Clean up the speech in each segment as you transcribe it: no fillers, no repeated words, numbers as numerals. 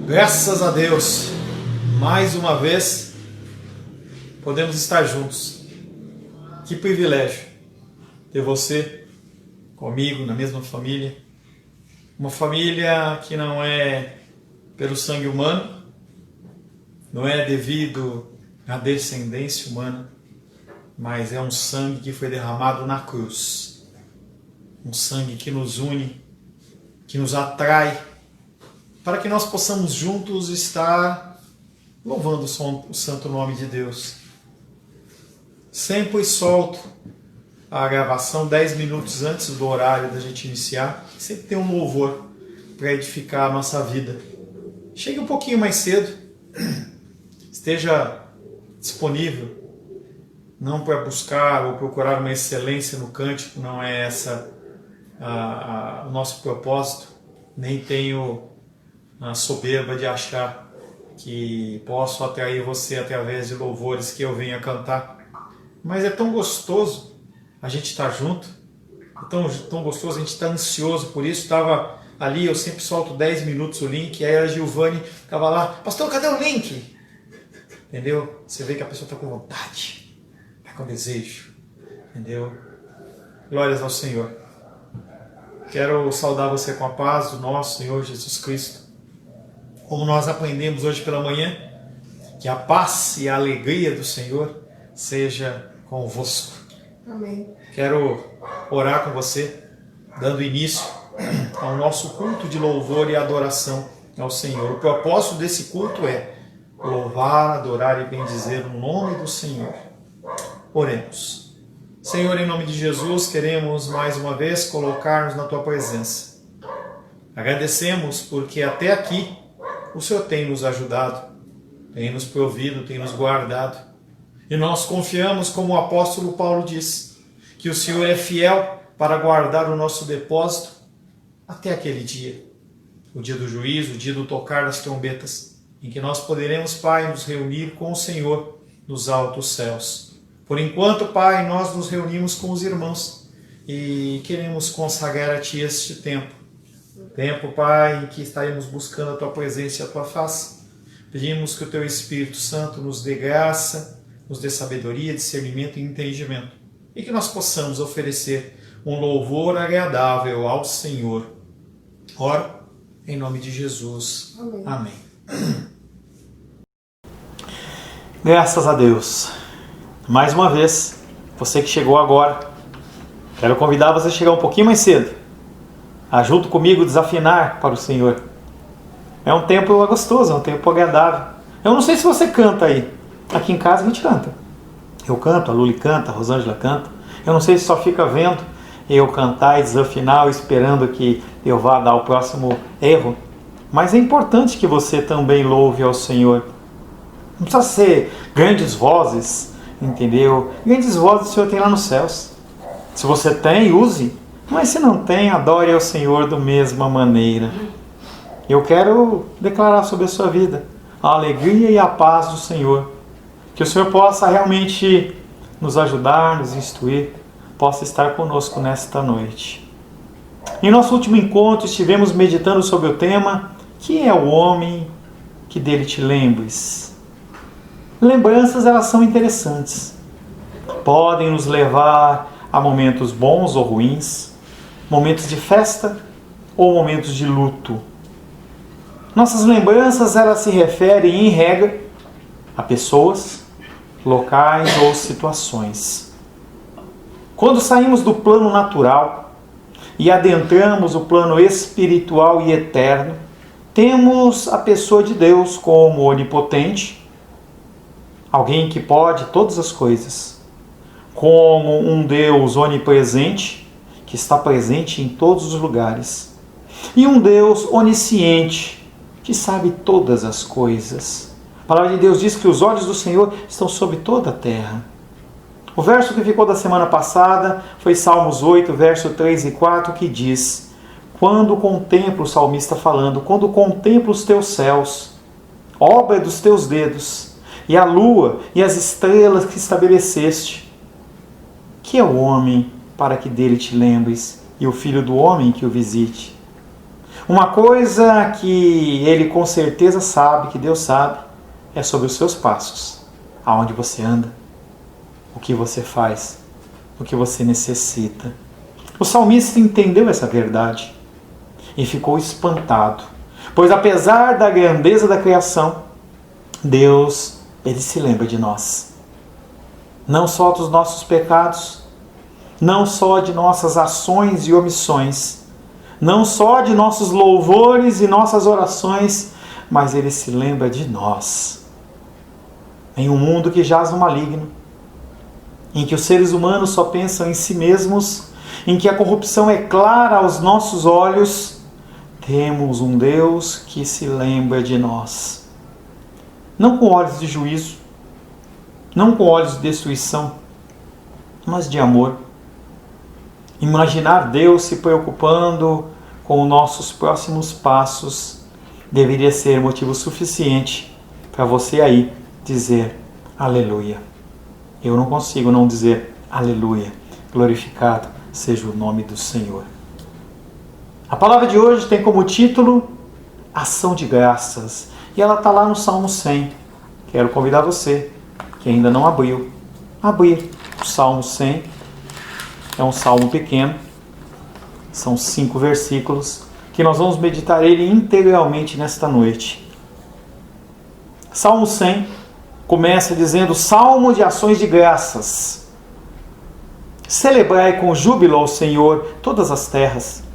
Graças a Deus, mais uma vez podemos estar juntos. Que privilégio ter você comigo, na mesma família. Uma família que não é pelo sangue humano, não é devido à descendência humana, mas é um sangue que foi derramado na cruz. Um sangue que nos une, que nos atrai, para que nós possamos juntos estar louvando o santo nome de Deus. Sempre solto a gravação 10 minutos antes do horário da gente iniciar. Sempre tem um louvor para edificar a nossa vida. Chegue um pouquinho mais cedo. Esteja disponível. Não para buscar ou procurar uma excelência no cântico. Não é essa o nosso propósito. Nem tenho a soberba de achar que posso atrair você através de louvores que eu venha cantar. Mas é tão gostoso a gente estar junto, é tão gostoso, a gente está ansioso por isso. Estava ali, eu sempre solto 10 minutos o link, aí a Giovanni estava lá, pastor, cadê o link? Entendeu? Você vê que a pessoa está com vontade, está com desejo, entendeu? Glórias ao Senhor. Quero saudar você com a paz do nosso Senhor Jesus Cristo. Como nós aprendemos hoje pela manhã, que a paz e a alegria do Senhor seja convosco. Amém. Quero orar com você, dando início ao nosso culto de louvor e adoração ao Senhor. O propósito desse culto é louvar, adorar e bendizer o nome do Senhor. Oremos. Senhor, em nome de Jesus, queremos mais uma vez colocar-nos na Tua presença. Agradecemos porque até aqui o Senhor tem nos ajudado, tem nos provido, tem nos guardado. E nós confiamos, como o apóstolo Paulo diz, que o Senhor é fiel para guardar o nosso depósito até aquele dia. O dia do juízo, o dia do tocar das trombetas, em que nós poderemos, Pai, nos reunir com o Senhor nos altos céus. Por enquanto, Pai, nós nos reunimos com os irmãos e queremos consagrar a Ti este tempo. Tempo, Pai, em que estaremos buscando a Tua presença e a Tua face. Pedimos que o Teu Espírito Santo nos dê graça, nos dê sabedoria, discernimento e entendimento. E que nós possamos oferecer um louvor agradável ao Senhor. Oro em nome de Jesus. Amém. Amém. Graças a Deus. Mais uma vez, você que chegou agora, quero convidar você a chegar um pouquinho mais cedo. Junto comigo desafinar para o Senhor. É um tempo gostoso, é um tempo agradável. Eu não sei se você canta aí. Aqui em casa a gente canta. Eu canto, a Luli canta, a Rosângela canta. Eu não sei se só fica vendo eu cantar e desafinar, esperando que eu vá dar o próximo erro. Mas é importante que você também louve ao Senhor. Não precisa ser grandes vozes, entendeu? Grandes vozes o Senhor tem lá nos céus. Se você tem, use. Mas se não tem, adore ao Senhor da mesma maneira. Eu quero declarar sobre a sua vida a alegria e a paz do Senhor. Que o Senhor possa realmente nos ajudar, nos instruir, possa estar conosco nesta noite. Em nosso último encontro estivemos meditando sobre o tema: que é o homem que dele te lembres? Lembranças, elas são interessantes. Podem nos levar a momentos bons ou ruins, momentos de festa ou momentos de luto. Nossas lembranças, elas se referem, em regra, a pessoas, locais ou situações. Quando saímos do plano natural e adentramos o plano espiritual e eterno, temos a pessoa de Deus como onipotente, alguém que pode todas as coisas, como um Deus onipresente, que está presente em todos os lugares, e um Deus onisciente, que sabe todas as coisas. A palavra de Deus diz que os olhos do Senhor estão sobre toda a terra. O verso que ficou da semana passada foi Salmos 8, verso 3 e 4, que diz: quando contemplo, o salmista falando, quando contemplo os teus céus, obra dos teus dedos, e a lua e as estrelas que estabeleceste, que é o homem para que dele te lembres, e o filho do homem que o visite? Uma coisa que ele com certeza sabe, que Deus sabe, é sobre os seus passos. Aonde você anda, o que você faz, o que você necessita. O salmista entendeu essa verdade e ficou espantado, pois apesar da grandeza da criação, Deus, Ele se lembra de nós. Não só dos nossos pecados, não só de nossas ações e omissões, não só de nossos louvores e nossas orações, mas Ele se lembra de nós. Em um mundo que jaz no maligno, em que os seres humanos só pensam em si mesmos, em que a corrupção é clara aos nossos olhos, temos um Deus que se lembra de nós. Não com olhos de juízo, não com olhos de destruição, mas de amor. Imaginar Deus se preocupando com os nossos próximos passos deveria ser motivo suficiente para você aí dizer aleluia. Eu não consigo não dizer aleluia. Glorificado seja o nome do Senhor. A palavra de hoje tem como título Ação de Graças. E ela está lá no Salmo 100. Quero convidar você, que ainda não abriu, a abrir o Salmo 100. É um salmo pequeno. São 5 versículos que nós vamos meditar ele integralmente nesta noite. Salmo 100 começa dizendo: Salmo de ações de graças. Celebrai com júbilo ao Senhor todas as terras.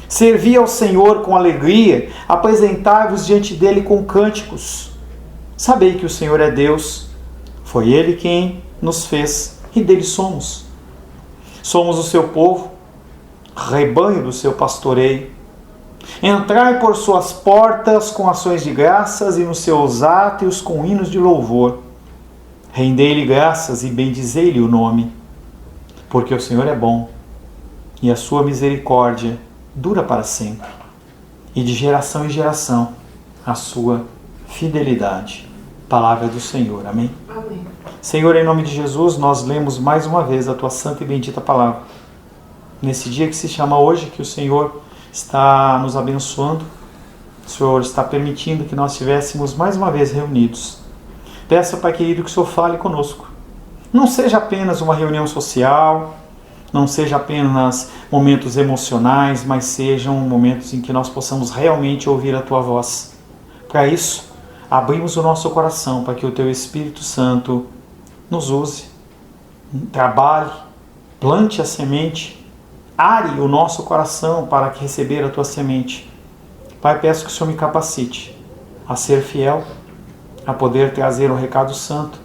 Servi ao Senhor com alegria, apresentai-vos diante dele com cânticos. Sabei que o Senhor é Deus, foi Ele quem nos fez e dele somos. Somos o seu povo, rebanho do seu pastoreio. Entrai por suas portas com ações de graças e nos seus átrios com hinos de louvor. Rendei-lhe graças e bendizei-lhe o nome, porque o Senhor é bom e a sua misericórdia dura para sempre, e de geração em geração a sua fidelidade. Palavra do Senhor. Amém? Amém. Senhor, em nome de Jesus, nós lemos mais uma vez a tua santa e bendita palavra. Nesse dia que se chama hoje, que o Senhor está nos abençoando, o Senhor está permitindo que nós estivéssemos mais uma vez reunidos. Peço, Pai querido, que o Senhor fale conosco. Não seja apenas uma reunião social, não seja apenas momentos emocionais, mas sejam momentos em que nós possamos realmente ouvir a tua voz. Para isso, abrimos o nosso coração para que o teu Espírito Santo nos use, trabalhe, plante a semente, are o nosso coração para receber a tua semente. Pai, peço que o Senhor me capacite a ser fiel, a poder trazer o recado santo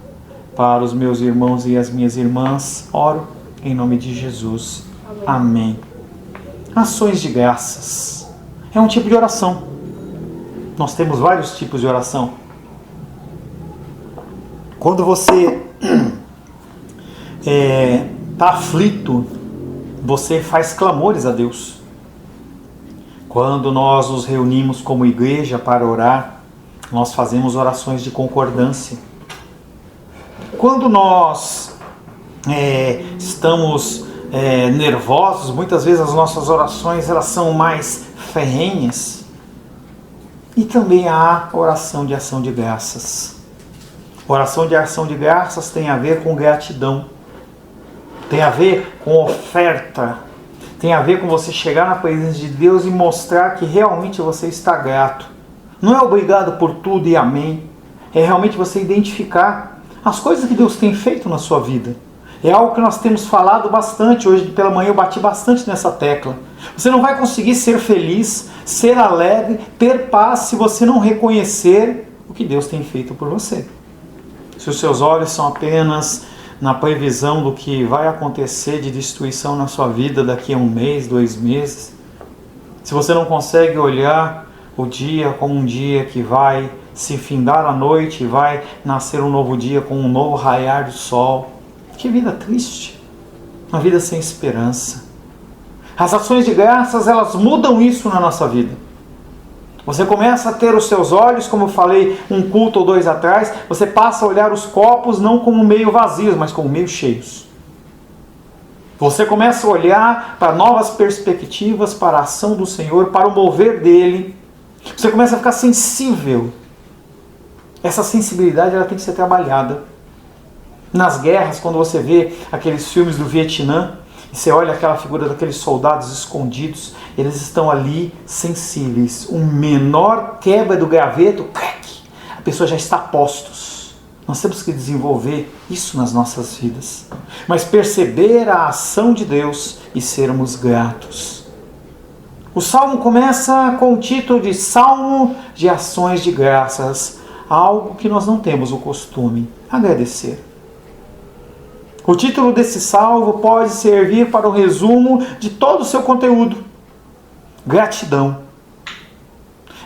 para os meus irmãos e as minhas irmãs. Oro em nome de Jesus. Amém. Ações de graças. É um tipo de oração. Nós temos vários tipos de oração. Quando você está aflito, você faz clamores a Deus. Quando nós nos reunimos como igreja para orar, nós fazemos orações de concordância. Quando nós estamos nervosos, muitas vezes as nossas orações elas são mais ferrenhas. E também há oração de ação de graças. Oração de ação de graças tem a ver com gratidão, tem a ver com oferta, tem a ver com você chegar na presença de Deus e mostrar que realmente você está grato. Não é obrigado por tudo e amém, é realmente você identificar as coisas que Deus tem feito na sua vida. É algo que nós temos falado bastante, hoje pela manhã eu bati bastante nessa tecla. Você não vai conseguir ser feliz, ser alegre, ter paz se você não reconhecer o que Deus tem feito por você. Se os seus olhos são apenas na previsão do que vai acontecer de destruição na sua vida daqui a 1 mês, 2 meses, se você não consegue olhar o dia como um dia que vai se findar a noite e vai nascer um novo dia com um novo raiar do sol, que vida triste, uma vida sem esperança. As ações de graças, elas mudam isso na nossa vida. Você começa a ter os seus olhos, como eu falei um culto ou 2 atrás, você passa a olhar os copos não como meio vazios, mas como meio cheios. Você começa a olhar para novas perspectivas, para a ação do Senhor, para o mover dele. Você começa a ficar sensível. Essa sensibilidade ela tem que ser trabalhada. Nas guerras, quando você vê aqueles filmes do Vietnã, e você olha aquela figura daqueles soldados escondidos, eles estão ali sensíveis. Um menor quebra do graveto, a pessoa já está a postos. Nós temos que desenvolver isso nas nossas vidas. Mas perceber a ação de Deus e sermos gratos. O Salmo começa com o título de Salmo de Ações de Graças. Algo que nós não temos o costume, agradecer. O título desse salmo pode servir para o resumo de todo o seu conteúdo. Gratidão.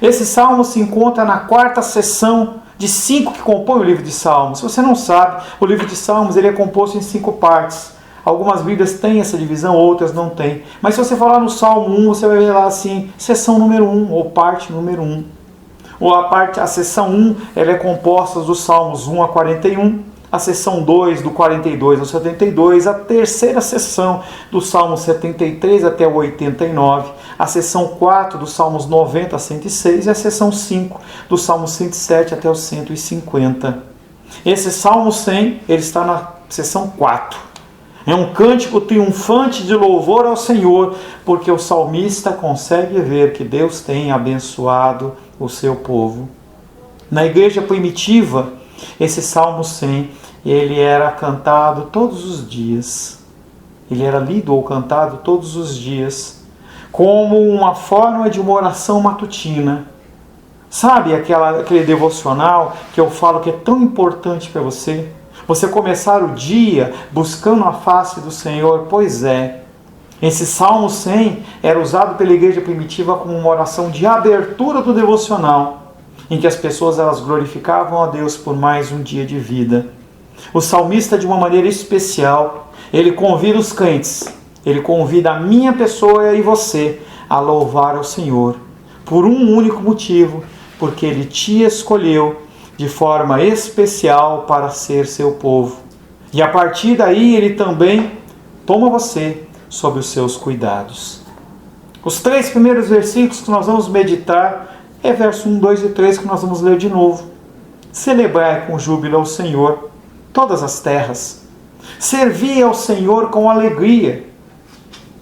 Esse salmo se encontra na 4ª seção de 5 que compõem o livro de Salmos. Se você não sabe, o livro de Salmos ele é composto em 5 partes. Algumas Bíblias têm essa divisão, outras não têm. Mas se você falar no Salmo 1, você vai ver lá assim, seção número 1, ou parte número 1. Ou a seção 1 ela é composta dos Salmos 1 a 41, a seção 2 do 42 ao 72, a terceira seção do Salmo 73 até o 89, a seção 4 dos Salmos 90 a 106 e a seção 5 do Salmo 107 até o 150. Esse Salmo 100 ele está na seção 4. É um cântico triunfante de louvor ao Senhor, porque o salmista consegue ver que Deus tem abençoado o seu povo. Na igreja primitiva, esse Salmo 100, ele era cantado todos os dias. Ele era lido ou cantado todos os dias, como uma forma de uma oração matutina. Sabe aquele devocional que eu falo que é tão importante para você? Você começar o dia buscando a face do Senhor? Pois é. Esse Salmo 100 era usado pela igreja primitiva como uma oração de abertura do devocional, em que as pessoas elas glorificavam a Deus por mais um dia de vida. O salmista, de uma maneira especial, ele convida os crentes, ele convida a minha pessoa e você a louvar ao Senhor, por um único motivo, porque Ele te escolheu de forma especial para ser seu povo. E a partir daí Ele também toma você sob os seus cuidados. Os 3 primeiros versículos que nós vamos meditar é verso 1, 2 e 3 que nós vamos ler de novo. Celebrai com júbilo ao Senhor todas as terras. Servi ao Senhor com alegria.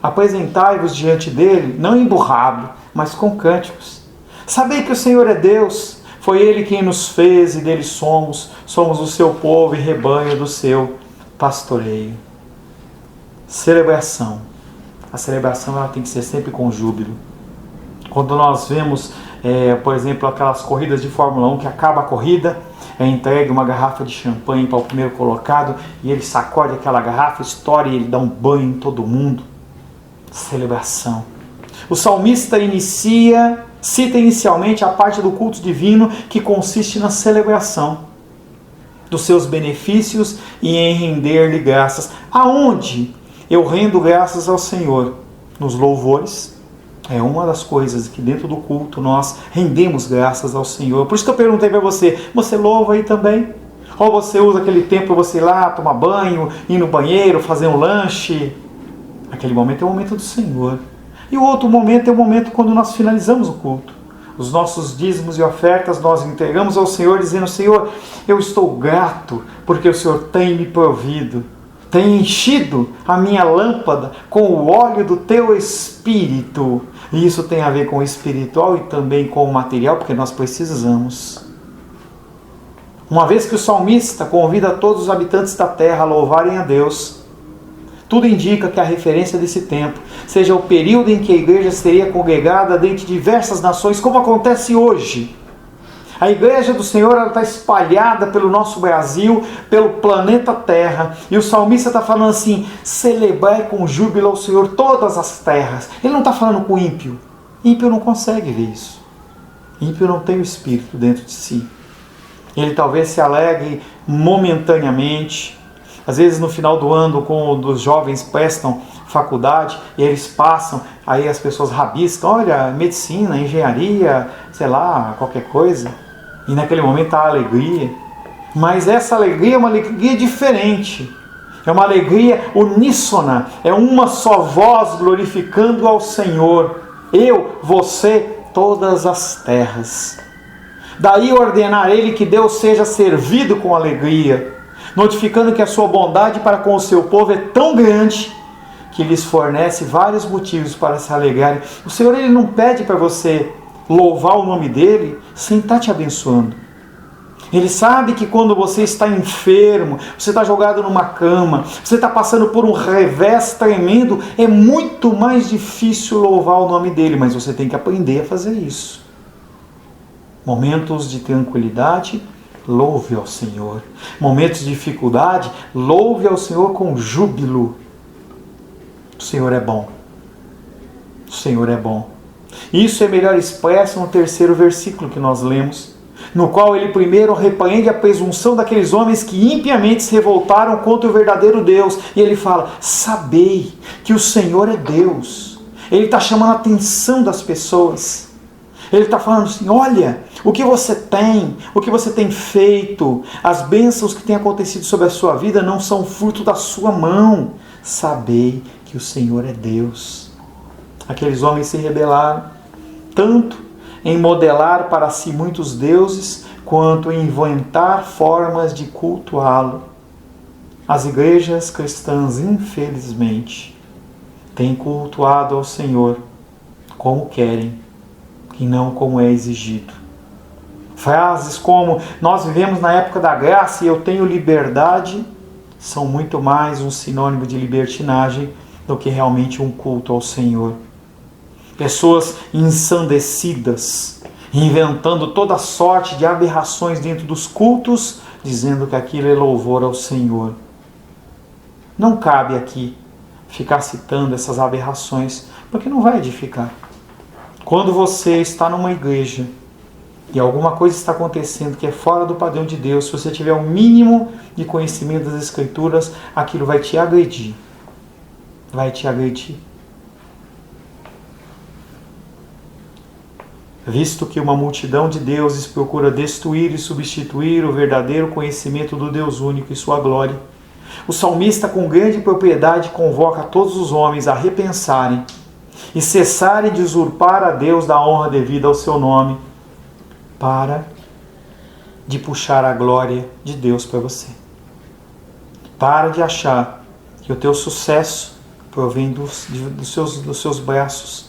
Apresentai-vos diante dele, não emburrado, mas com cânticos. Sabei que o Senhor é Deus, foi Ele quem nos fez e dele somos o seu povo e rebanho do seu pastoreio. Celebração. A celebração ela tem que ser sempre com júbilo. Quando nós vemos, por exemplo, aquelas corridas de Fórmula 1 que acaba a corrida, é entregue uma garrafa de champanhe para o primeiro colocado e ele sacode aquela garrafa, estoura e ele dá um banho em todo mundo. Celebração. O salmista cita inicialmente a parte do culto divino que consiste na celebração dos seus benefícios e em render-lhe graças. Aonde eu rendo graças ao Senhor? Nos louvores. É uma das coisas que dentro do culto nós rendemos graças ao Senhor. Por isso que eu perguntei para você, você louva aí também? Ou você usa aquele tempo para você ir lá tomar banho, ir no banheiro, fazer um lanche? Aquele momento é o momento do Senhor. E o outro momento é o momento quando nós finalizamos o culto. Os nossos dízimos e ofertas nós entregamos ao Senhor dizendo, Senhor, eu estou grato porque o Senhor tem me provido. Tem enchido a minha lâmpada com o óleo do teu Espírito. E isso tem a ver com o espiritual e também com o material, porque nós precisamos. Uma vez que o salmista convida todos os habitantes da terra a louvarem a Deus, tudo indica que a referência desse tempo seja o período em que a igreja seria congregada dentre diversas nações, como acontece hoje. A igreja do Senhor está espalhada pelo nosso Brasil, pelo planeta Terra. E o salmista está falando assim, celebrai com júbilo ao Senhor todas as terras. Ele não está falando com ímpio. Ímpio não consegue ver isso. Ímpio não tem o Espírito dentro de si. Ele talvez se alegre momentaneamente. Às vezes no final do ano, quando os jovens prestam faculdade e eles passam, aí as pessoas rabiscam, olha, medicina, engenharia, sei lá, qualquer coisa. E naquele momento há alegria. Mas essa alegria é uma alegria diferente. É uma alegria uníssona, é uma só voz glorificando ao Senhor. Eu, você, todas as terras. Daí ordenar ele que Deus seja servido com alegria, notificando que a sua bondade para com o seu povo é tão grande que lhes fornece vários motivos para se alegrarem. O Senhor, ele não pede para você louvar o nome dele sem estar te abençoando. Ele sabe que quando você está enfermo, você está jogado numa cama, você está passando por um revés tremendo, é muito mais difícil louvar o nome dele, mas você tem que aprender a fazer isso. Momentos de tranquilidade, louve ao Senhor. Momentos de dificuldade, louve ao Senhor com júbilo. O Senhor é bom. O Senhor é bom. Isso é melhor expresso no 3º versículo que nós lemos, no qual ele primeiro repreende a presunção daqueles homens que impiamente se revoltaram contra o verdadeiro Deus. E ele fala, sabei que o Senhor é Deus. Ele está chamando a atenção das pessoas. Ele está falando assim, olha, o que você tem feito, as bênçãos que têm acontecido sobre a sua vida não são fruto da sua mão. Sabei que o Senhor é Deus. Aqueles homens se rebelaram, tanto em modelar para si muitos deuses, quanto em inventar formas de cultuá-lo. As igrejas cristãs, infelizmente, têm cultuado ao Senhor como querem, e não como é exigido. Frases como, nós vivemos na época da graça e eu tenho liberdade, são muito mais um sinônimo de libertinagem do que realmente um culto ao Senhor. Pessoas ensandecidas, inventando toda sorte de aberrações dentro dos cultos, dizendo que aquilo é louvor ao Senhor. Não cabe aqui ficar citando essas aberrações, porque não vai edificar. Quando você está numa igreja e alguma coisa está acontecendo que é fora do padrão de Deus, se você tiver um mínimo de conhecimento das Escrituras, aquilo vai te agredir. Vai te agredir. Visto que uma multidão de deuses procura destruir e substituir o verdadeiro conhecimento do Deus único e sua glória, o salmista com grande propriedade convoca todos os homens a repensarem e cessarem de usurpar a Deus da honra devida ao seu nome, para de puxar a glória de Deus para você. Para de achar que o teu sucesso provém dos seus braços.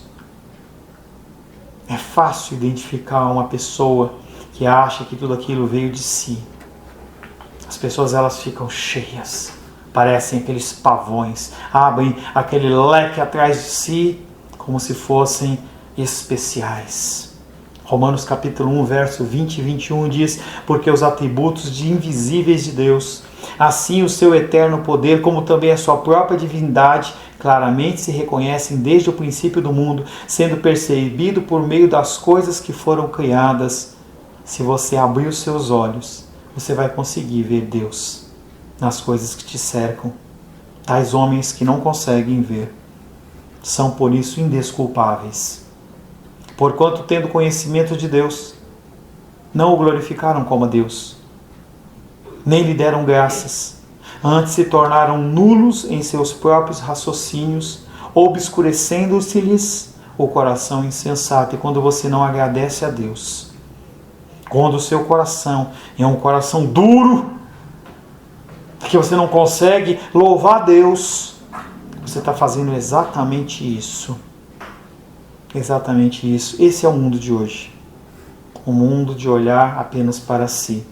É fácil identificar uma pessoa que acha que tudo aquilo veio de si. As pessoas, elas ficam cheias, parecem aqueles pavões, abrem aquele leque atrás de si como se fossem especiais. Romanos capítulo 1, verso 20 e 21 diz, porque os atributos invisíveis de Deus, assim o seu eterno poder, como também a sua própria divindade, claramente se reconhecem desde o princípio do mundo, sendo percebido por meio das coisas que foram criadas. Se você abrir os seus olhos, você vai conseguir ver Deus nas coisas que te cercam. Tais homens que não conseguem ver são por isso indesculpáveis. Porquanto, tendo conhecimento de Deus, não o glorificaram como a Deus, nem lhe deram graças. Antes se tornaram nulos em seus próprios raciocínios, obscurecendo-se-lhes o coração insensato. E quando você não agradece a Deus, quando o seu coração é um coração duro, que você não consegue louvar a Deus, você está fazendo exatamente isso. Exatamente isso. Esse é o mundo de hoje. O mundo de olhar apenas para si.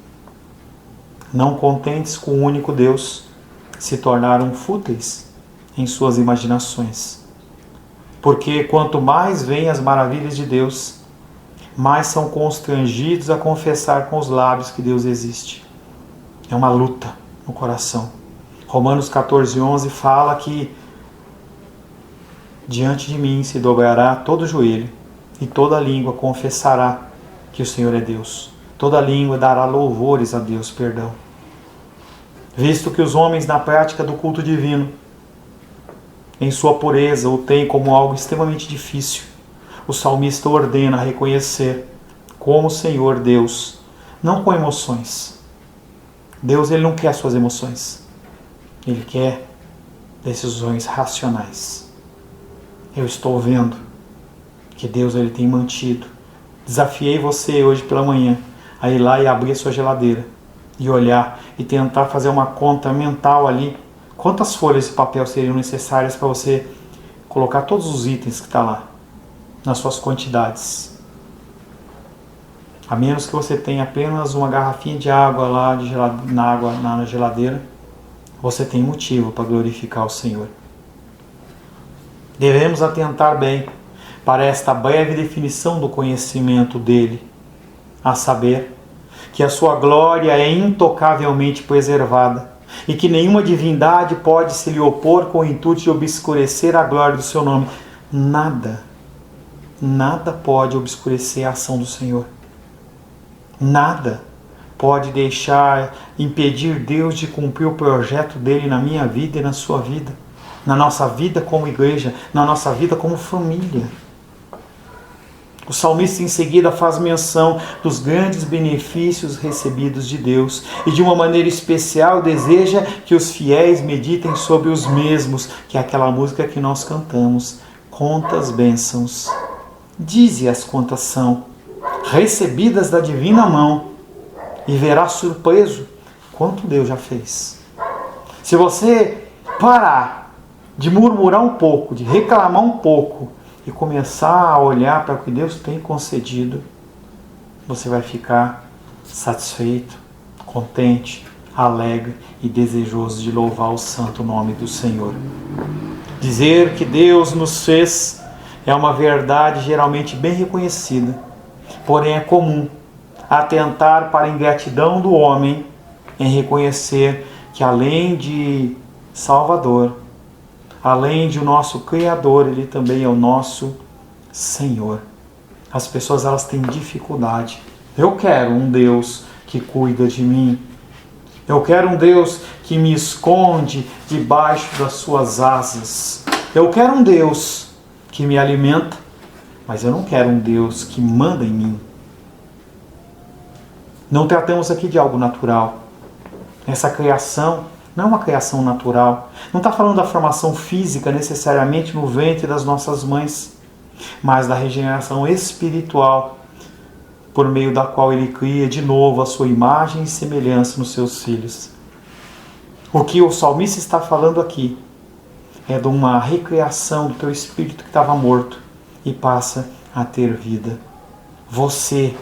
Não contentes com o único Deus, se tornaram fúteis em suas imaginações. Porque quanto mais veem as maravilhas de Deus, mais são constrangidos a confessar com os lábios que Deus existe. É uma luta no coração. Romanos 14:11 fala que diante de mim se dobrará todo joelho e toda língua confessará que o Senhor é Deus. Toda língua dará louvores a Deus, Visto que os homens na prática do culto divino, em sua pureza, o têm como algo extremamente difícil, o salmista ordena reconhecer como o Senhor Deus, não com emoções. Deus, ele não quer suas emoções. Ele quer decisões racionais. Eu estou vendo que Deus ele tem mantido. Desafiei você hoje pela manhã a ir lá e abrir a sua geladeira e olhar e tentar fazer uma conta mental ali. Quantas folhas de papel seriam necessárias para você colocar todos os itens que estão lá nas suas quantidades? A menos que você tenha apenas uma garrafinha de água lá na geladeira, você tem motivo para glorificar o Senhor. Devemos atentar bem para esta breve definição do conhecimento dele, a saber, que a sua glória é intocavelmente preservada e que nenhuma divindade pode se lhe opor com o intuito de obscurecer a glória do seu nome. Nada pode obscurecer a ação do Senhor. Nada pode impedir Deus de cumprir o projeto dele na minha vida e na sua vida, na nossa vida como igreja, na nossa vida como família. O salmista em seguida faz menção dos grandes benefícios recebidos de Deus e de uma maneira especial deseja que os fiéis meditem sobre os mesmos, que é aquela música que nós cantamos. Quantas bênçãos, dize-as quantas são, recebidas da divina mão, e verá surpreso quanto Deus já fez. Se você parar de murmurar um pouco, de reclamar um pouco, e começar a olhar para o que Deus tem concedido, você vai ficar satisfeito, contente, alegre e desejoso de louvar o santo nome do Senhor. Dizer que Deus nos fez é uma verdade geralmente bem reconhecida, porém é comum atentar para a ingratidão do homem em reconhecer que além de Salvador, além de o nosso Criador, Ele também é o nosso Senhor. As pessoas elas têm dificuldade. Eu quero um Deus que cuida de mim. Eu quero um Deus que me esconde debaixo das suas asas. Eu quero um Deus que me alimenta, mas eu não quero um Deus que manda em mim. Não tratamos aqui de algo natural. Essa criação não é uma criação natural. Não está falando da formação física necessariamente no ventre das nossas mães, mas da regeneração espiritual, por meio da qual Ele cria de novo a sua imagem e semelhança nos seus filhos. O que o salmista está falando aqui é de uma recriação do teu espírito que estava morto e passa a ter vida. Você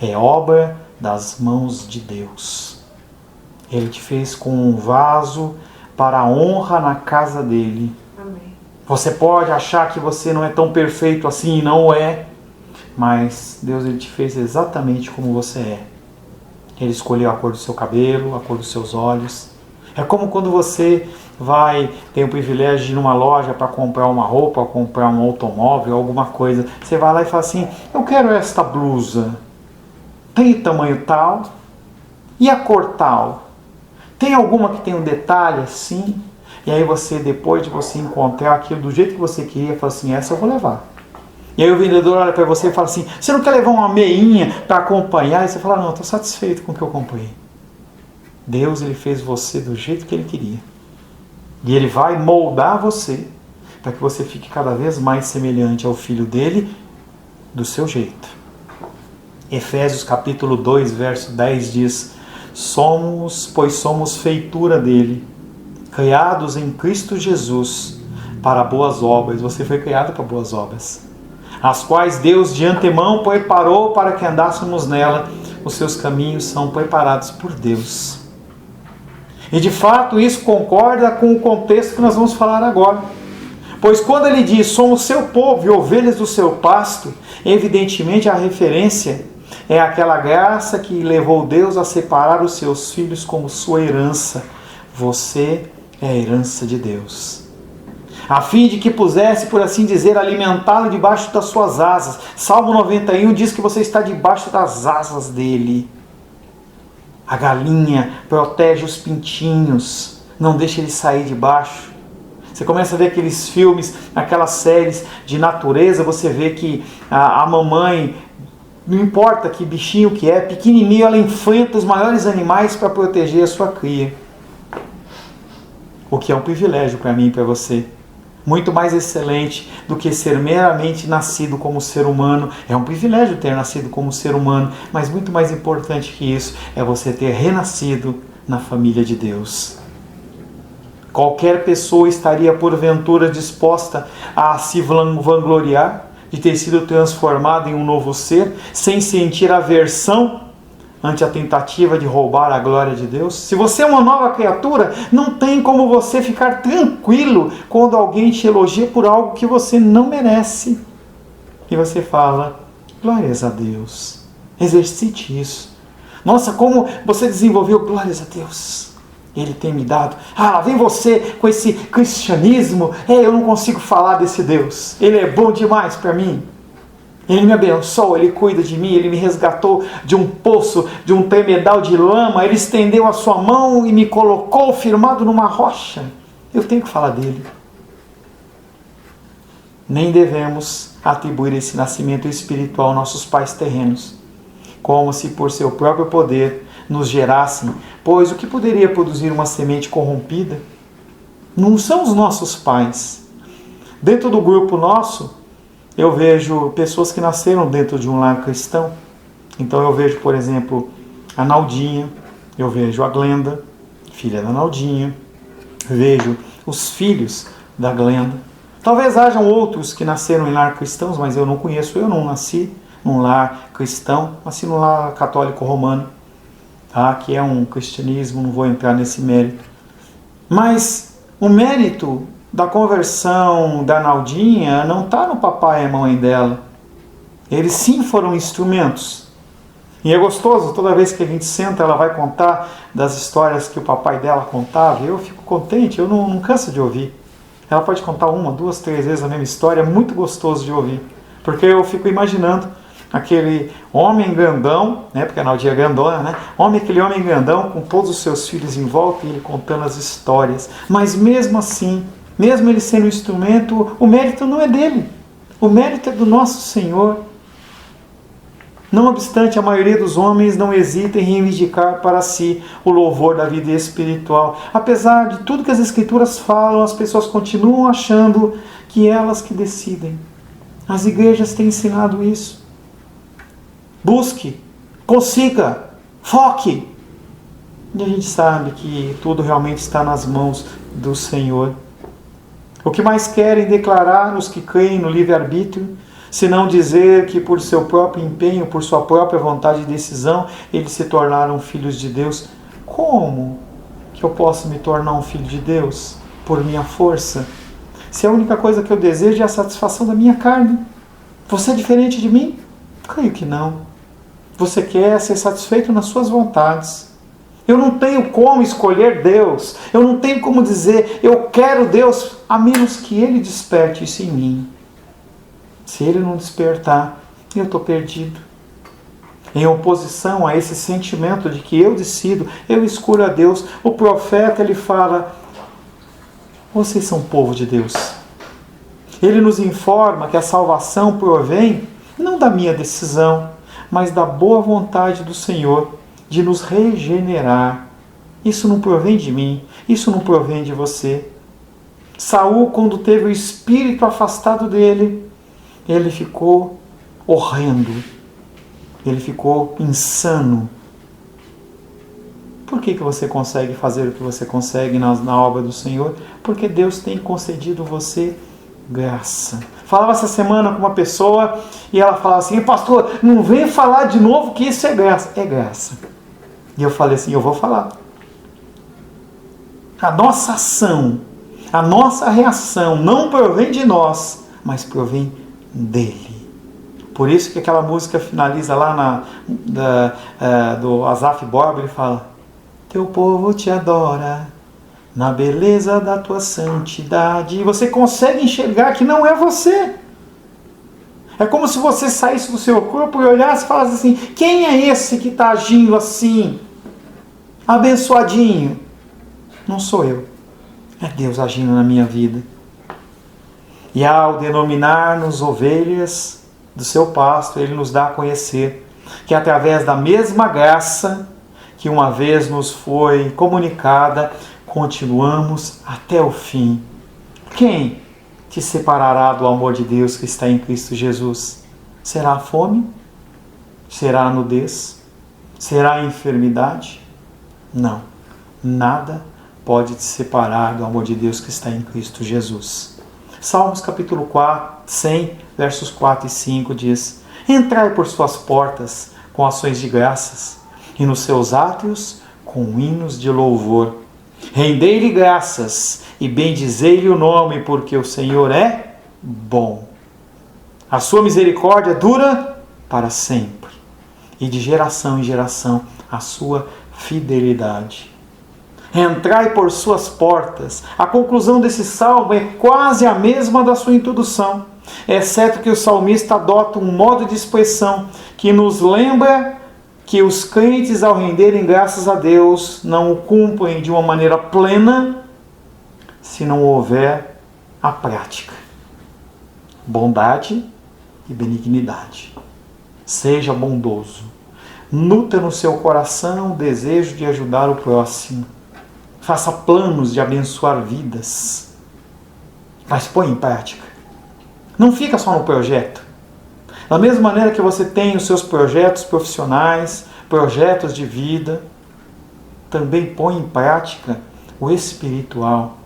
é obra das mãos de Deus. Ele te fez com um vaso para a honra na casa dele. Amém. Você pode achar que você não é tão perfeito assim, não é. Mas Deus ele te fez exatamente como você é. Ele escolheu a cor do seu cabelo, a cor dos seus olhos. É como quando você tem o privilégio de ir numa loja para comprar uma roupa, comprar um automóvel, alguma coisa. Você vai lá e fala assim, eu quero esta blusa. Tem tamanho tal? E a cor tal? Tem alguma que tem um detalhe assim? E aí você, depois de você encontrar aquilo do jeito que você queria, fala assim, essa eu vou levar. E aí o vendedor olha para você e fala assim, você não quer levar uma meinha para acompanhar? E você fala, não, estou satisfeito com o que eu comprei. Deus ele fez você do jeito que Ele queria. E Ele vai moldar você para que você fique cada vez mais semelhante ao Filho dele do seu jeito. Efésios capítulo 2, verso 10 diz, pois somos feitura dele, criados em Cristo Jesus para boas obras. Você foi criado para boas obras, as quais Deus de antemão preparou para que andássemos nela. Os seus caminhos são preparados por Deus. E de fato isso concorda com o contexto que nós vamos falar agora. Pois quando ele diz, somos seu povo e ovelhas do seu pasto, evidentemente a referência é aquela graça que levou Deus a separar os seus filhos como sua herança. Você é a herança de Deus. A fim de que pusesse, por assim dizer, alimentá-lo debaixo das suas asas. Salmo 91 diz que você está debaixo das asas dele. A galinha protege os pintinhos, não deixa ele sair de baixo. Você começa a ver aqueles filmes, aquelas séries de natureza, você vê que a mamãe, não importa que bichinho que é, pequenininho, ela enfrenta os maiores animais para proteger a sua cria. o que é um privilégio para mim e para você. Muito mais excelente do que ser meramente nascido como ser humano. É um privilégio ter nascido como ser humano, mas muito mais importante que isso é você ter renascido na família de Deus. Qualquer pessoa estaria porventura disposta a se vangloriar de ter sido transformado em um novo ser, sem sentir aversão ante a tentativa de roubar a glória de Deus? Se você é uma nova criatura, não tem como você ficar tranquilo quando alguém te elogia por algo que você não merece. E você fala, glórias a Deus. Exercite isso. Nossa, como você desenvolveu, glórias a Deus. Ele tem me dado. Ah, vem você com esse cristianismo. Eu não consigo falar desse Deus. Ele é bom demais para mim. Ele me abençoou, Ele cuida de mim, Ele me resgatou de um poço, de um tremedal de lama, Ele estendeu a sua mão e me colocou firmado numa rocha. Eu tenho que falar dele. Nem devemos atribuir esse nascimento espiritual aos nossos pais terrenos, como se por seu próprio poder nos gerassem, pois o que poderia produzir uma semente corrompida não são os nossos pais. Dentro do grupo nosso, eu vejo pessoas que nasceram dentro de um lar cristão. Então eu vejo, por exemplo, a Naldinha, eu vejo a Glenda, filha da Naldinha, vejo os filhos da Glenda. Talvez hajam outros que nasceram em lar cristãos, mas eu não conheço. Eu não nasci num lar cristão, nasci num lar católico romano, tá? Que é um cristianismo, não vou entrar nesse mérito. Mas o mérito da conversão da Naldinha não está no papai e a mãe dela. Eles sim foram instrumentos. E é gostoso, toda vez que a gente senta, ela vai contar das histórias que o papai dela contava. Eu fico contente, eu não canso de ouvir. Ela pode contar 1, 2, 3 vezes a mesma história, é muito gostoso de ouvir. Porque eu fico imaginando aquele homem grandão, né, porque a Naldinha é grandona, né? Aquele homem grandão com todos os seus filhos em volta e ele contando as histórias. Mas mesmo assim, mesmo ele sendo um instrumento, o mérito não é dele. O mérito é do nosso Senhor. Não obstante, a maioria dos homens não hesita em reivindicar para si o louvor da vida espiritual. Apesar de tudo que as Escrituras falam, as pessoas continuam achando que elas que decidem. As igrejas têm ensinado isso. Busque, consiga, foque. E a gente sabe que tudo realmente está nas mãos do Senhor. O que mais querem declarar os que creem no livre-arbítrio, se não dizer que por seu próprio empenho, por sua própria vontade e decisão, eles se tornaram filhos de Deus? Como que eu posso me tornar um filho de Deus? Por minha força? Se a única coisa que eu desejo é a satisfação da minha carne. Você é diferente de mim? Creio que não. Você quer ser satisfeito nas suas vontades. Eu não tenho como escolher Deus. Eu não tenho como dizer, eu quero Deus, a menos que Ele desperte isso em mim. Se Ele não despertar, eu estou perdido. Em oposição a esse sentimento de que eu decido, eu escolho a Deus, o profeta ele fala, vocês são povo de Deus. Ele nos informa que a salvação provém não da minha decisão, mas da boa vontade do Senhor de nos regenerar. Isso não provém de mim, isso não provém de você. Saul, quando teve o espírito afastado dele, ele ficou horrendo, ele ficou insano. Por que você consegue fazer o que você consegue na obra do Senhor? Porque Deus tem concedido você graça. Falava essa semana com uma pessoa e ela falava assim, pastor, não vem falar de novo que isso é graça. É graça. E eu falei assim, eu vou falar. A nossa ação, a nossa reação não provém de nós, mas provém dele. Por isso que aquela música finaliza lá do Asaf Borba, ele fala, teu povo te adora na beleza da tua santidade. E você consegue enxergar que não é você. É como se você saísse do seu corpo e olhasse e falasse assim, quem é esse que está agindo assim? Abençoadinho. Não sou eu. É Deus agindo na minha vida. E ao denominar-nos ovelhas do seu pasto, Ele nos dá a conhecer que através da mesma graça que uma vez nos foi comunicada, continuamos até o fim. Quem te separará do amor de Deus que está em Cristo Jesus? Será a fome? Será a nudez? Será a enfermidade? Não. Nada pode te separar do amor de Deus que está em Cristo Jesus. Salmos capítulo 100, versos 4 e 5 diz: Entrai por suas portas com ações de graças, e nos seus átrios com hinos de louvor. Rendei-lhe graças e bendizei-lhe o nome, porque o Senhor é bom. A sua misericórdia dura para sempre, e de geração em geração a sua fidelidade. Entrai por suas portas. A conclusão desse salmo é quase a mesma da sua introdução, exceto que o salmista adota um modo de expressão que nos lembra que os crentes, ao renderem graças a Deus, não o cumprem de uma maneira plena se não houver a prática. Bondade e benignidade. Seja bondoso. Nutra no seu coração o desejo de ajudar o próximo. Faça planos de abençoar vidas. Mas põe em prática. Não fica só no projeto. Da mesma maneira que você tem os seus projetos profissionais, projetos de vida, também põe em prática o espiritual.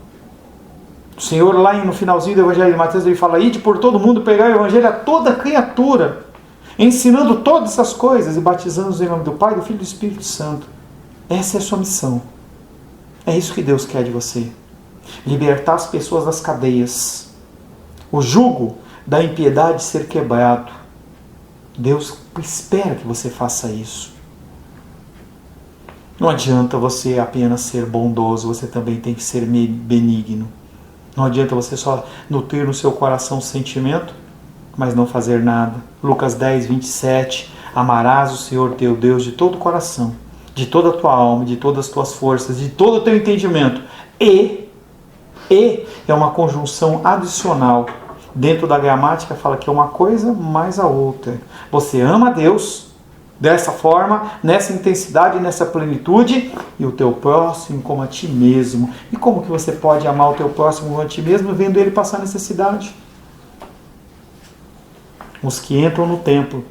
O Senhor, lá no finalzinho do Evangelho de Mateus, ele fala: Ide por todo mundo, pregar o Evangelho a toda criatura, ensinando todas essas coisas e batizando-os em nome do Pai, do Filho e do Espírito Santo. Essa é a sua missão. É isso que Deus quer de você. Libertar as pessoas das cadeias. O jugo da impiedade ser quebrado. Deus espera que você faça isso. Não adianta você apenas ser bondoso, você também tem que ser benigno. Não adianta você só nutrir no seu coração sentimento, mas não fazer nada. Lucas 10, 27. Amarás o Senhor teu Deus de todo o coração, de toda a tua alma, de todas as tuas forças, de todo o teu entendimento. E é uma conjunção adicional. Dentro da gramática fala que é uma coisa mais a outra. Você ama a Deus dessa forma, nessa intensidade, nessa plenitude, e o teu próximo como a ti mesmo. E como que você pode amar o teu próximo como a ti mesmo vendo ele passar necessidade? Os que entram no templo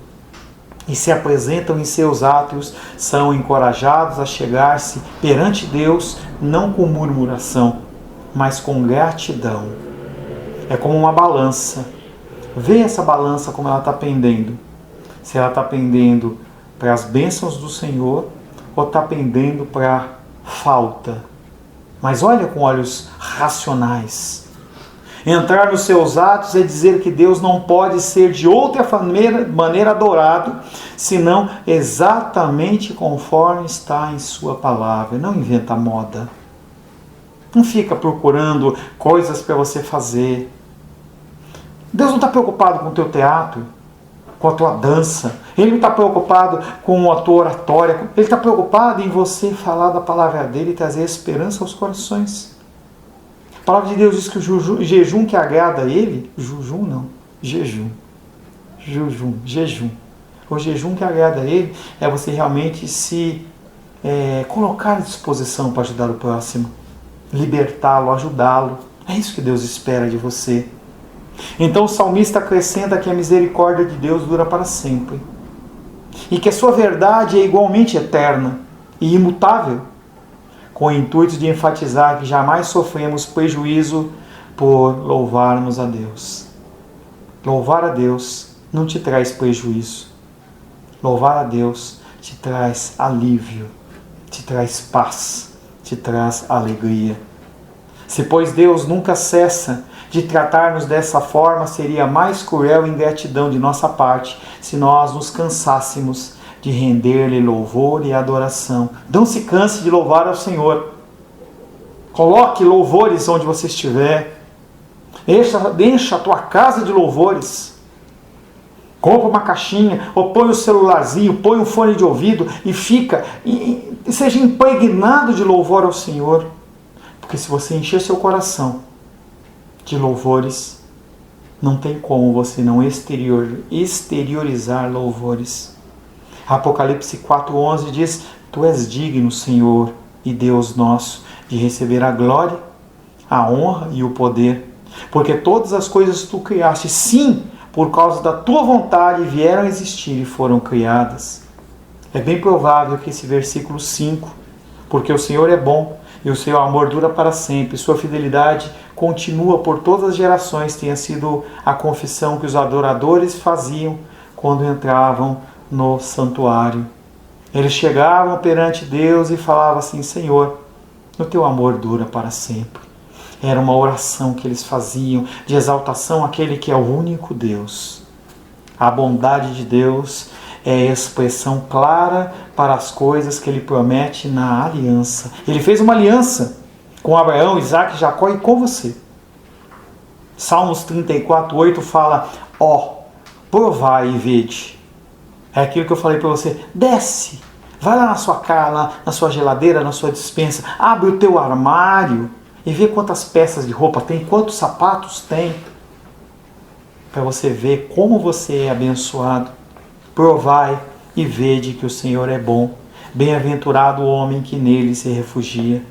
e se apresentam em seus átrios são encorajados a chegar-se perante Deus, não com murmuração, mas com gratidão. É como uma balança. Vê essa balança como ela está pendendo. Se ela está pendendo para as bênçãos do Senhor ou está pendendo para a falta. Mas olha com olhos racionais. Entrar nos seus atos é dizer que Deus não pode ser de outra maneira adorado, senão exatamente conforme está em sua palavra. Não inventa moda. Não fica procurando coisas para você fazer. Deus não está preocupado com o teu teatro, com a tua dança. Ele não está preocupado com a tua oratória. Ele está preocupado em você falar da palavra dele e trazer esperança aos corações. A palavra de Deus diz que o jejum que agrada a ele, jejum. O jejum que agrada a ele é você realmente se colocar à disposição para ajudar o próximo, libertá-lo, ajudá-lo. É isso que Deus espera de você. Então o salmista acrescenta que a misericórdia de Deus dura para sempre e que a sua verdade é igualmente eterna e imutável, com o intuito de enfatizar que jamais sofremos prejuízo por louvarmos a Deus. Louvar a Deus não te traz prejuízo. Louvar a Deus te traz alívio, te traz paz, te traz alegria. Se, pois, Deus nunca cessa de tratar-nos dessa forma, seria mais cruel ingratidão de nossa parte se nós nos cansássemos de render-lhe louvor e adoração. Não se canse de louvar ao Senhor. Coloque louvores onde você estiver. Encha a tua casa de louvores. Compra uma caixinha, ou põe o celularzinho, põe um fone de ouvido e seja impregnado de louvor ao Senhor. Porque se você encher seu coração de louvores, não tem como você não exteriorizar louvores. Apocalipse 4:11 diz: Tu és digno, Senhor e Deus nosso, de receber a glória, a honra e o poder. Porque todas as coisas tu criaste, sim, por causa da tua vontade, vieram a existir e foram criadas. É bem provável que esse versículo 5, porque o Senhor é bom e o seu amor dura para sempre, sua fidelidade continua por todas as gerações, tenha sido a confissão que os adoradores faziam quando entravam no santuário. Eles chegavam perante Deus e falavam assim: Senhor, o teu amor dura para sempre. Era uma oração que eles faziam de exaltação àquele que é o único Deus. A bondade de Deus é a expressão clara para as coisas que Ele promete na aliança. Ele fez uma aliança com Abraão, Isaac, Jacó e com você. Salmos 34:8 fala: ó, provai e vede. É aquilo que eu falei para você. Desce, vai lá na sua casa, na sua geladeira, na sua despensa, abre o teu armário e vê quantas peças de roupa tem, quantos sapatos tem, para você ver como você é abençoado. Provai e vede que o Senhor é bom. Bem-aventurado o homem que nele se refugia.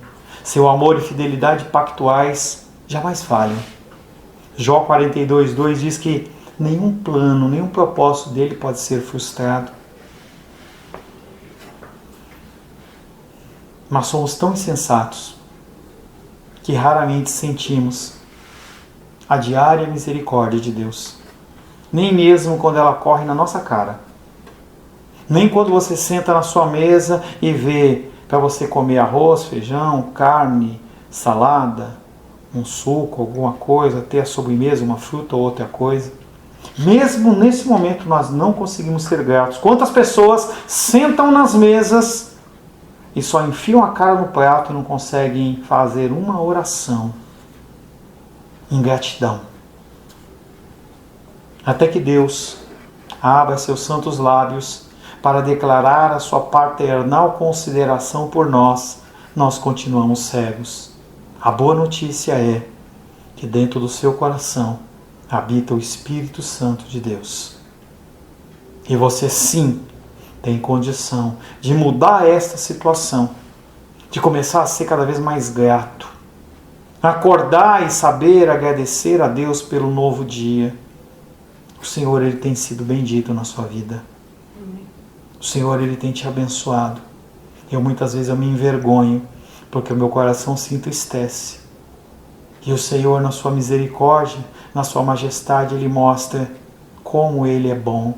Seu amor e fidelidade pactuais jamais falham. Jó 42:2 diz que nenhum plano, nenhum propósito dele pode ser frustrado. Mas somos tão insensatos que raramente sentimos a diária misericórdia de Deus. Nem mesmo quando ela corre na nossa cara. Nem quando você senta na sua mesa e vê para você comer arroz, feijão, carne, salada, um suco, alguma coisa, ter a sobremesa, uma fruta ou outra coisa. Mesmo nesse momento nós não conseguimos ser gratos. Quantas pessoas sentam nas mesas e só enfiam a cara no prato e não conseguem fazer uma oração em gratidão. Até que Deus abra seus santos lábios para declarar a sua paternal consideração por nós, nós continuamos cegos. A boa notícia é que dentro do seu coração habita o Espírito Santo de Deus. E você sim tem condição de mudar esta situação, de começar a ser cada vez mais grato, acordar e saber agradecer a Deus pelo novo dia. O Senhor, Ele tem sido bendito na sua vida. O Senhor, Ele tem te abençoado. Muitas vezes eu me envergonho, porque o meu coração se entristece. E o Senhor, na sua misericórdia, na sua majestade, Ele mostra como Ele é bom,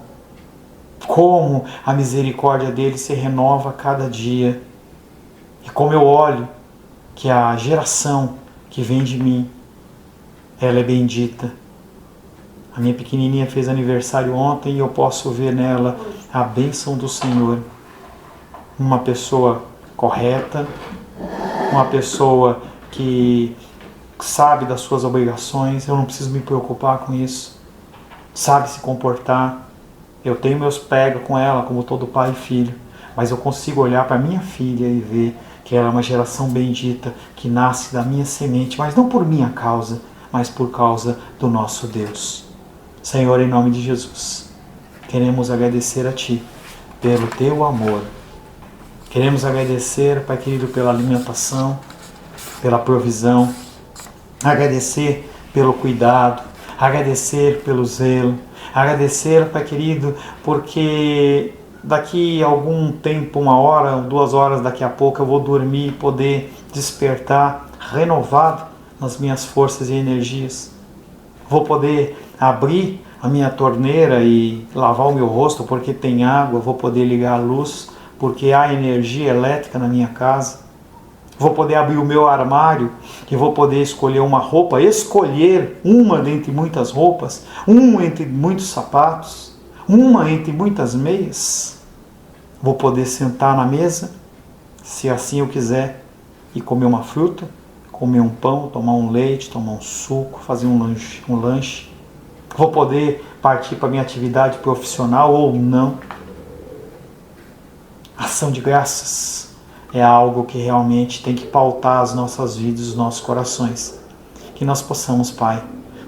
como a misericórdia dele se renova a cada dia. E como eu olho que a geração que vem de mim, ela é bendita. A minha pequenininha fez aniversário ontem e eu posso ver nela a bênção do Senhor. Uma pessoa correta, uma pessoa que sabe das suas obrigações, eu não preciso me preocupar com isso, sabe se comportar. Eu tenho meus pega com ela, como todo pai e filho, mas eu consigo olhar para minha filha e ver que ela é uma geração bendita, que nasce da minha semente, mas não por minha causa, mas por causa do nosso Deus. Senhor, em nome de Jesus, queremos agradecer a Ti pelo Teu amor. Queremos agradecer, Pai querido, pela alimentação, pela provisão, agradecer pelo cuidado, agradecer pelo zelo, agradecer, Pai querido, porque daqui a algum tempo, 1 hora, 2 horas, daqui a pouco eu vou dormir e poder despertar renovado nas minhas forças e energias. Vou poder abrir a minha torneira e lavar o meu rosto porque tem água, vou poder ligar a luz porque há energia elétrica na minha casa. Vou poder abrir o meu armário e vou poder escolher uma roupa, escolher uma dentre muitas roupas, uma entre muitos sapatos, uma entre muitas meias. Vou poder sentar na mesa, se assim eu quiser, e comer uma fruta, comer um pão, tomar um leite, tomar um suco, fazer um lanche. Vou poder partir para a minha atividade profissional ou não. Ação de graças é algo que realmente tem que pautar as nossas vidas, os nossos corações. Que nós possamos, Pai,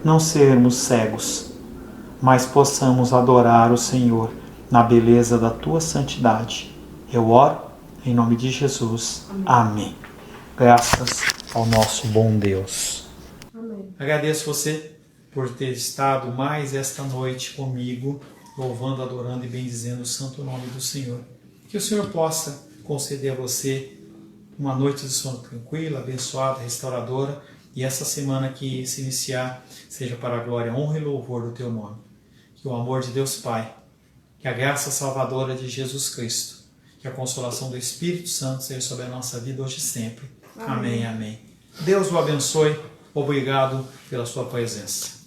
não sermos cegos, mas possamos adorar o Senhor na beleza da Tua santidade. Eu oro em nome de Jesus. Amém. Graças ao nosso bom Deus. Amém. Agradeço você por ter estado mais esta noite comigo, louvando, adorando e bendizendo o santo nome do Senhor. Que o Senhor possa conceder a você uma noite de sono tranquila, abençoada, restauradora, e essa semana que se iniciar seja para a glória, honra e louvor do teu nome. Que o amor de Deus Pai, que a graça salvadora de Jesus Cristo, que a consolação do Espírito Santo seja sobre a nossa vida hoje e sempre. Amém, amém. Deus o abençoe. Obrigado pela sua presença.